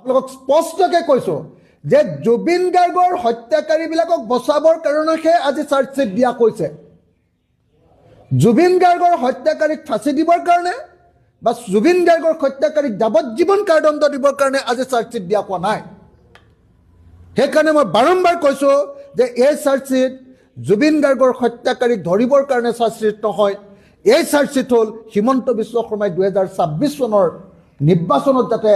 আপোনালোকক স্পষ্টকৈ কৈছোঁ যে জুবিন গাৰ্গৰ হত্যাকাৰীবিলাকক বচাবৰ কাৰণেহে আজি চাৰ্জশ্বিট দিয়া কৈছে। জুবিন গাৰ্গৰ হত্যাকাৰীক ফাঁচি দিবৰ কাৰণে বা জুবিন গাৰ্গৰ হত্যাকাৰীক যাৱজ্জীৱন কাৰাদণ্ড দিবৰ কাৰণে আজি চাৰ্জশ্বিট দিয়া কোৱা নাই। সেইকাৰণে মই বাৰম্বাৰ কৈছোঁ যে এই চাৰ্জশ্বিট জুবিন গাৰ্গৰ হত্যাকাৰীক ধৰিবৰ কাৰণে চাৰ্জশ্বিট নহয়। এই চাৰ্জশ্বিট হ'ল হিমন্ত বিশ্ব শৰ্মাই 2026 চনৰ নিৰ্বাচনত যাতে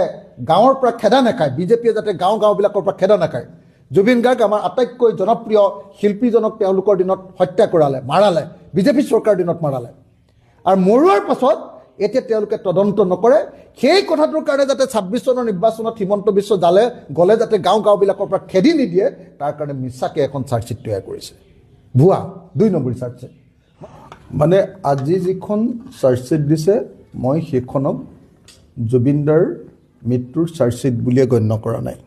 গাঁৱৰ পৰা খেদা নাখায়, বিজেপিয়ে যাতে গাঁওবিলাকৰ পৰা খেদা নাখায়। জুবিন গাৰ্গ আমাৰ আটাইতকৈ জনপ্ৰিয় শিল্পীজনক তেওঁলোকৰ দিনত হত্যা কৰালে, মাৰালে, বিজেপি চৰকাৰৰ দিনত মাৰালে। আৰু মৰোৱাৰ পাছত এতিয়া তেওঁলোকে তদন্ত নকৰে। সেই কথাটোৰ কাৰণে যাতে 26 চনৰ নিৰ্বাচনত হিমন্ত বিশ্ব গ'লে যাতে গাঁওবিলাকৰ পৰা খেদি নিদিয়ে, তাৰ কাৰণে মিছাকৈ এখন চাৰ্জশ্বিট তৈয়াৰ কৰিছে। ভুৱা 2 নম্বৰী চাৰ্জশ্বিট। মানে আজি যিখন চাৰ্জশ্বিট দিছে মই সেইখনক জুবিনদাৰ মৃত্যুৰ চাৰ্জশ্বিট বুলিয়ে গণ্য কৰা নাই।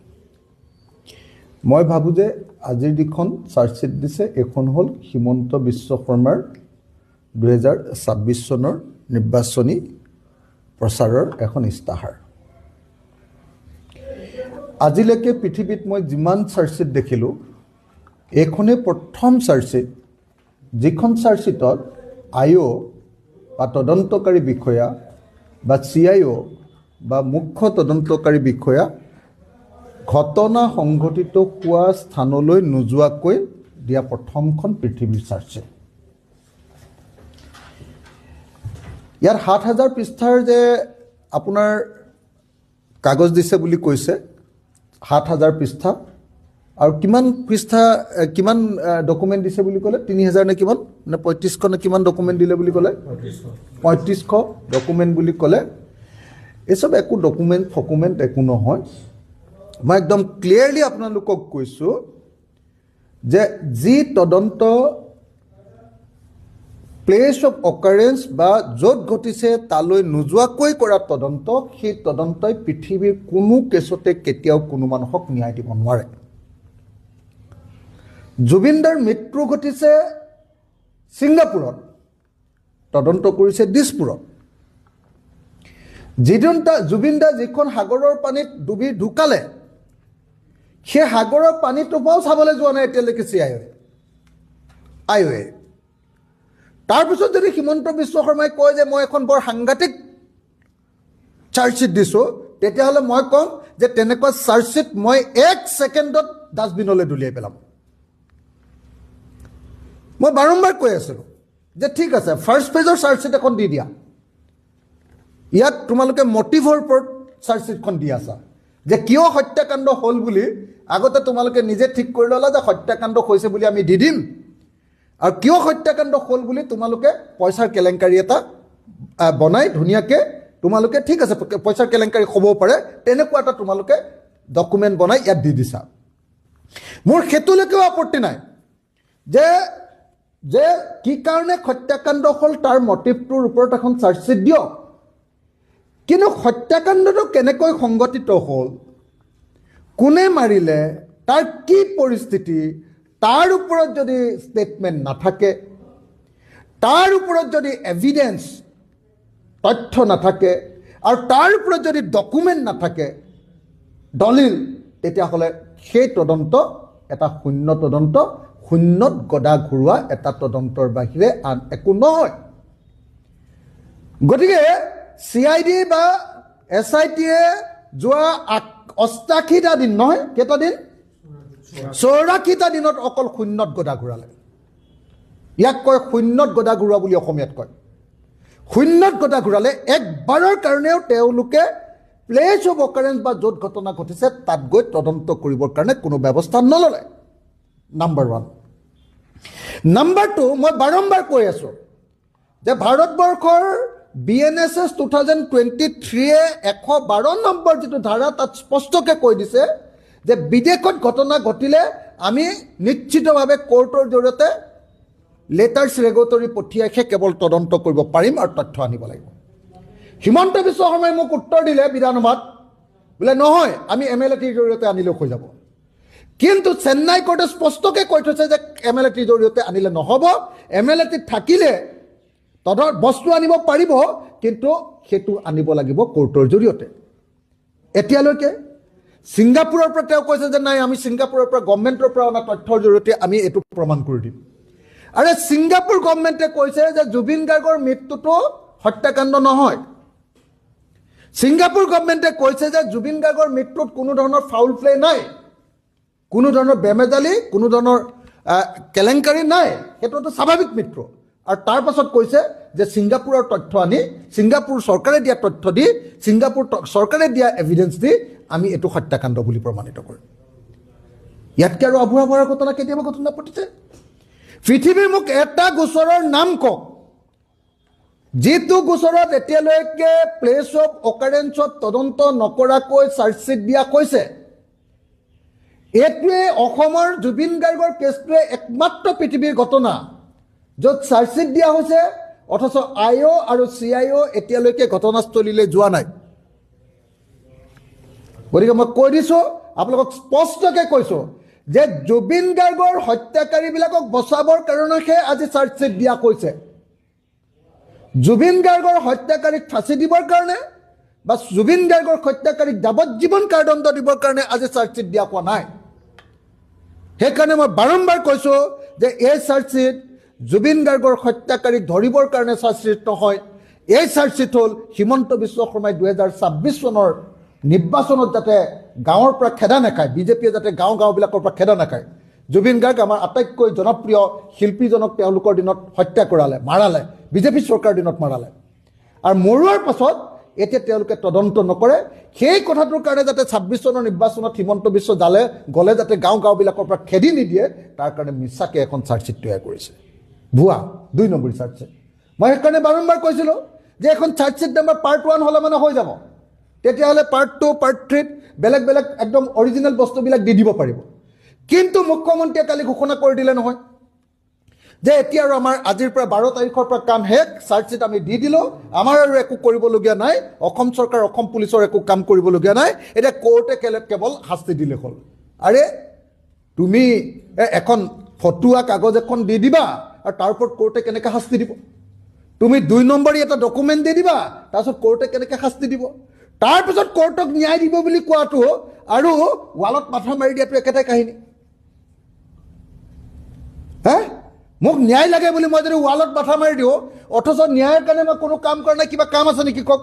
মই ভাবোঁ যে আজিৰ যিখন চাৰ্জশ্বিট দিছে এইখন হ'ল হিমন্ত বিশ্ব শৰ্মাৰ 2026 চনৰ নিৰ্বাচনী প্ৰচাৰৰ এখন ইস্তাহাৰ। আজিলৈকে পৃথিৱীত মই যিমান চাৰ্জশ্বিট দেখিলোঁ, এইখনেই প্ৰথম চাৰ্জশ্বিট যিখন চাৰ্জশ্বিটত IO বা তদন্তকাৰী বিষয়া বা CIO বা মুখ্য তদন্তকাৰী বিষয়া ঘটনা সংঘটিত হোৱা স্থানলৈ নোযোৱাকৈ দিয়া প্ৰথমখন পৃথিৱীৰ চাৰ্জশ্বিট। ইয়াত 7,000 পৃষ্ঠাৰ যে আপোনাৰ কাগজ দিছে বুলি কৈছে, 7,000 পৃষ্ঠা আৰু কিমান পৃষ্ঠা কিমান ডকুমেণ্ট দিছে বুলি ক'লে, 3,000 নে কিমান নে 3500 নে কিমান ডকুমেণ্ট দিলে বুলি ক'লে, 3500 ডকুমেণ্ট বুলি ক'লে। এইচব একো ডকুমেণ্ট একো নহয়। মই একদম ক্লিয়াৰলি আপোনালোকক কৈছোঁ যে যি তদন্ত প্লেচ অফ অকাৰেঞ্চ বা য'ত ঘটিছে তালৈ নোযোৱাকৈ কৰা তদন্ত, সেই তদন্তই পৃথিৱীৰ কোনো কেছতে কেতিয়াও কোনো মানুহক ন্যায় দিব নোৱাৰে। জুবিনদাৰ মৃত্যু ঘটিছে ছিংগাপুৰত, তদন্ত কৰিছে দিছপুৰত। জুবিনদা যিখন সাগৰৰ পানীত ডুবি ঢুকালে, সেই সাগৰৰ পানীটোপাও চাবলৈ যোৱা নাই এতিয়ালৈকে CIO। তাৰপিছত যদি হিমন্ত বিশ্ব শৰ্মাই কয় যে মই এখন বৰ সাংঘাতিক চাৰ্জশ্বিট দিছোঁ, তেতিয়াহ'লে মই ক'ম যে তেনেকুৱা চাৰ্জশ্বিট মই 1 ছেকেণ্ডত ডাষ্টবিনলৈ দলিয়াই পেলাম। মই বাৰম্বাৰ কৈ আছিলোঁ যে ঠিক আছে, ফাৰ্ষ্ট পেজৰ চাৰ্জশ্বিট এখন দি দিয়া। ইয়াত তোমালোকে মটিভৰ ওপৰত চাৰ্জশ্বিটখন দি আছা যে কিয় হত্যাকাণ্ড হ'ল বুলি আগতে তোমালোকে নিজে ঠিক কৰি ল'লা যে হত্যাকাণ্ড হৈছে বুলি আমি দি দিম, আৰু কিয় হত্যাকাণ্ড হ'ল বুলি তোমালোকে পইচাৰ কেলেংকাৰী এটা বনাই ধুনীয়াকৈ তোমালোকে ঠিক আছে পইচাৰ কেলেংকাৰী হ'বও পাৰে তেনেকুৱা এটা তোমালোকে ডকুমেণ্ট বনাই ইয়াত দি দিছা। মোৰ সেইটোলৈকেও আপত্তি নাই যে কি কাৰণে হত্যাকাণ্ড হ'ল তাৰ মটিভটোৰ ওপৰত এখন চাৰ্জশ্বিট দিয়ক। কিন্তু হত্যাকাণ্ডটো কেনেকৈ সংঘটিত হ'ল, কোনে মাৰিলে, তাৰ কি পৰিস্থিতি, তাৰ ওপৰত যদি ষ্টেটমেণ্ট নাথাকে, তাৰ ওপৰত যদি এভিডেন্স তথ্য নাথাকে, আৰু তাৰ ওপৰত যদি ডকুমেণ্ট নাথাকে, দলিল, তেতিয়াহ'লে সেই তদন্ত এটা শূন্য তদন্ত, শূন্যত গদা ঘূৰোৱা এটা তদন্তৰ বাহিৰে আন একো নহয়। গতিকে CID বা SITয়ে যোৱা 88টা দিন নহয়, কেইটা দিন, 84টা দিনত অকল শূন্যত গদা ঘূৰালে। ইয়াক কয় শূন্যত গদা ঘূৰোৱা বুলি অসমীয়াত কয়। শূন্যত গদা ঘূৰালে। একবাৰৰ কাৰণেও তেওঁলোকে প্লেচ অফ অকাৰেঞ্চ বা য'ত ঘটনা ঘটিছে তাত গৈ তদন্ত কৰিবৰ কাৰণে কোনো ব্যৱস্থা নল'লে। নাম্বাৰ 1। নাম্বাৰ 2, মই বাৰম্বাৰ কৈ আছোঁ যে ভাৰতবৰ্ষৰ BNSS 2023-এ 112 নম্বৰ যিটো ধাৰা তাত স্পষ্টকৈ কৈ দিছে যে বিদেশত ঘটনা ঘটিলে আমি নিশ্চিতভাৱে কোৰ্টৰ জৰিয়তে লেটাৰ্ছ ৰেগুলেটৰী পঠিয়াইহে কেৱল তদন্ত কৰিব পাৰিম আৰু তথ্য আনিব লাগিব। হিমন্ত বিশ্ব শৰ্মাই মোক উত্তৰ দিলে বিধানসভাত, বোলে নহয় আমি MLATৰ জৰিয়তে আনিলেও হৈ যাব। কিন্তু চেন্নাই কোৰ্টে স্পষ্টকৈ কৈ থৈছে যে MLATৰ জৰিয়তে আনিলে নহ'ব, MLAT থাকিলে বস্তু আনিব পাৰিব, কিন্তু সেইটো আনিব লাগিব কোৰ্টৰ জৰিয়তে। এতিয়ালৈকে ছিংগাপুৰৰ পৰা তেওঁ কৈছে যে নাই আমি ছিংগাপুৰৰ পৰা গভৰ্ণমেণ্টৰ পৰা অনা তথ্যৰ জৰিয়তে আমি এইটো প্ৰমাণ কৰি দিম। আৰে ছিংগাপুৰ গভৰ্ণমেণ্টে কৈছে যে জুবিন গাৰ্গৰ মৃত্যুটো হত্যাকাণ্ড নহয়। ছিংগাপুৰ গভৰ্ণমেণ্টে কৈছে যে জুবিন গাৰ্গৰ মৃত্যুত কোনো ধৰণৰ ফাউল প্লে নাই, কোনো ধৰণৰ বেমেজালি, কোনো ধৰণৰ কেলেংকাৰী নাই, সেইটো এটা স্বাভাৱিক মৃত্যু। আৰু তাৰ পাছত কৈছে যে ছিংগাপুৰৰ তথ্য আনি, ছিংগাপুৰ চৰকাৰে দিয়া তথ্য দি, ছিংগাপুৰ চৰকাৰে দিয়া এভিডেঞ্চ দি আমি এইটো হত্যাকাণ্ড বুলি প্ৰমাণিত কৰিম। ইয়াতকৈ আৰু আভুৱা ভৰাৰ ঘটনা কেতিয়াবা ঘটনা ঘটিছে? পৃথিৱীৰ মোক এটা গোচৰৰ নাম কওক যিটো গোচৰত এতিয়ালৈকে প্লেচ অফ অকাৰেঞ্চত তদন্ত নকৰাকৈ চাৰ্জশ্বিট দিয়া হৈছে। এইটোৱে অসমৰ জুবিন গাৰ্গৰ কেছটোৱে একমাত্ৰ পৃথিৱীৰ ঘটনা য'ত চাৰ্জশ্বিট দিয়া হৈছে অথচ IO আৰু CIO এতিয়ালৈকে ঘটনাস্থলীলৈ যোৱা নাই। গতিকে মই কৈ দিছোঁ, আপোনালোকক স্পষ্টকৈ কৈছোঁ যে জুবিন গাৰ্গৰ হত্যাকাৰীবিলাকক বচাবৰ কাৰণেহে আজি চাৰ্জশ্বিট দিয়া হৈছে। জুবিন গাৰ্গৰ হত্যাকাৰীক ফাঁচি দিবৰ কাৰণে বা জুবিন গাৰ্গৰ হত্যাকাৰীক যাৱজ্জীৱন কাৰাদণ্ড দিবৰ কাৰণে আজি চাৰ্জশ্বিট দিয়া হোৱা নাই। সেইকাৰণে মই বাৰম্বাৰ কৈছোঁ যে এই চাৰ্জশ্বিট জুবিন গাৰ্গৰ হত্যাকাৰীক ধৰিবৰ কাৰণে চাৰ্জশ্বিট নহয়, এই চাৰ্জশ্বিট হ'ল হিমন্ত বিশ্ব শৰ্মাই 2026 চনৰ নিৰ্বাচনত যাতে গাঁৱৰ পৰা খেদা নাখায়, বিজেপিয়ে যাতে গাঁওবিলাকৰ পৰা খেদা নাখায়। জুবিন গাৰ্গ আমাৰ আটাইতকৈ জনপ্ৰিয় শিল্পীজনক তেওঁলোকৰ দিনত হত্যা কৰালে, মাৰালে, বিজেপি চৰকাৰৰ দিনত মাৰালে। আৰু মৰোৱাৰ পাছত এতিয়া তেওঁলোকে তদন্ত নকৰে। সেই কথাটোৰ কাৰণে যাতে 26 চনৰ নিৰ্বাচনত হিমন্ত বিশ্ব গ'লে যাতে গাঁওবিলাকৰ পৰা খেদি নিদিয়ে, তাৰ কাৰণে মিছাকৈ এখন চাৰ্জশ্বিট তৈয়াৰ কৰিছে। ভুৱা 2 নম্বৰী চাৰ্জশ্বিট। মই সেইকাৰণে বাৰম্বাৰ কৈছিলোঁ যে এখন চাৰ্জশ্বিট নাম্বাৰ পাৰ্ট 1 হ'লে মানে হৈ যাব, তেতিয়াহ'লে পাৰ্ট 2, পাৰ্ট 3 বেলেগ বেলেগ একদম অৰিজিনেল বস্তুবিলাক দি দিব পাৰিব। কিন্তু মুখ্যমন্ত্ৰীয়ে কালি ঘোষণা কৰি দিলে নহয় যে এতিয়া আৰু আমাৰ আজিৰ পৰা 12 তাৰিখৰ পৰা কাম শেষ, চাৰ্জশ্বিট আমি দি দিলোঁ, আমাৰ আৰু একো কৰিবলগীয়া নাই, অসম চৰকাৰ অসম পুলিচৰ একো কাম কৰিবলগীয়া নাই, এতিয়া কোৰ্টে কেৱল শাস্তি দিলে হ'ল। আৰে তুমি এখন ফটোৱা কাগজ এখন দি দিবা আৰু তাৰ ওপৰত কোৰ্টে কেনেকৈ শাস্তি দিব? তুমি 2 নম্বৰী এটা ডকুমেণ্ট দি দিবা, তাৰপিছত কোৰ্টে কেনেকৈ শাস্তি দিব? তাৰপিছত কোৰ্টক ন্যায় দিব বুলি কোৱাটো আৰু ৱালত মাথা মাৰি দিয়াটো একেটাই কাহিনী। মোক ন্যায় লাগে বুলি মই যদি ৱালত মাথা মাৰি দিওঁ, অথচ ন্যায়ৰ কাৰণে মই কোনো কাম কৰা নাই, কিবা কাম আছে নেকি কওক?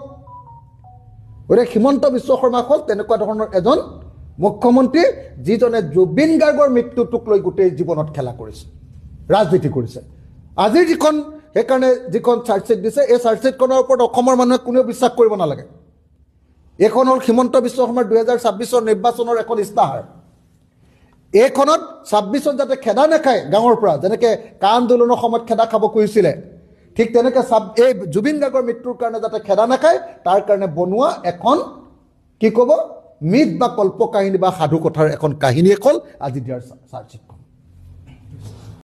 গতিকে হিমন্ত বিশ্ব শৰ্মা হ'ল তেনেকুৱা ধৰণৰ এজন মুখ্যমন্ত্ৰী যিজনে জুবিন গাৰ্গৰ মৃত্যুটোক লৈ গোটেই জীৱনত খেলা কৰিছে, ৰাজনীতি কৰিছে। আজিৰ সেইকাৰণে যিখন চাৰ্জশ্বিট দিছে, এই চাৰ্জশ্বিটখনৰ ওপৰত অসমৰ মানুহে কোনেও বিশ্বাস কৰিব নালাগে। এইখন হ'ল হিমন্ত বিশ্ব শৰ্মাৰ 2026 নিৰ্বাচনৰ এখন ইস্তাহাৰ। এইখনত 26ত যাতে খেদা নাখায় গাঁৱৰ পৰা, যেনেকৈ কা আন্দোলনৰ সময়ত খেদা খাব খুজিছিলে, ঠিক তেনেকৈ এই জুবিন গাৰ্গৰ মৃত্যুৰ কাৰণে যাতে খেদা নাখায় তাৰ কাৰণে বনোৱা এখন কি ক'ব মিথ বা কল্পকাহিনী বা সাধু কথাৰ এখন কাহিনী হ'ল আজি দিয়াৰ চাৰ্জশ্বিটখন।